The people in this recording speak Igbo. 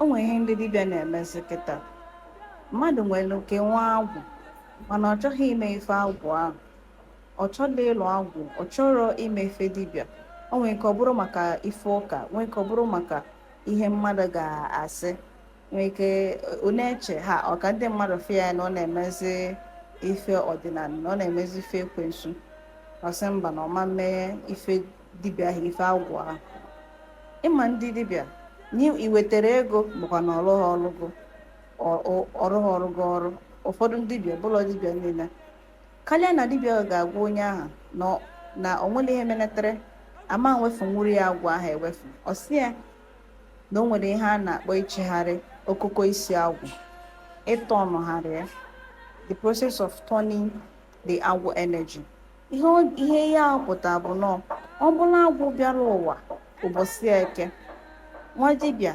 O nwere ihe ndị dibịa na-emezi kịta. Mmadụ nwere nke nwa agwụ mana ọ chọghị ime ife agwụ ahụ. Ọ chọrọ ịlụ agwụ, ọ chọrọ ime ife dibịa. O nwere ike ọ bụrụ maka ife ụka, nwee ike ọ bụrụ maka ihe mmadụ ga-asị. Nwee ike ọ na-eche ha ọka ndị mmadụ fịa ya na ọ na-emezi ife ọdịnala, na ọ na-emezi ife ekwensu. Ọ sị mba na ọma mee ife dibịa ahụ, ife agwụ ahụ. Ịma ndị dibịa i wetara ego bụkwa na ọrụghị ọrụ ọrụ. Ụfọdụ dibịa bụlọ dibịa niile karịa na dibịa ga-agwa onye ahụ na o nwere ihe menetere ama nwefu nwuru ya agwụ ahụ ewefu. Ọ sị ya na o nwere ihe a na-akpọ ichegharị okoko isi agwụ, ịtọnụgharị ya, the process of turning the agwụ energy. Ihe ya pụtara bụ na ọ bụla agwụ bịara ụwa ụbọchị eke, nwa dibịa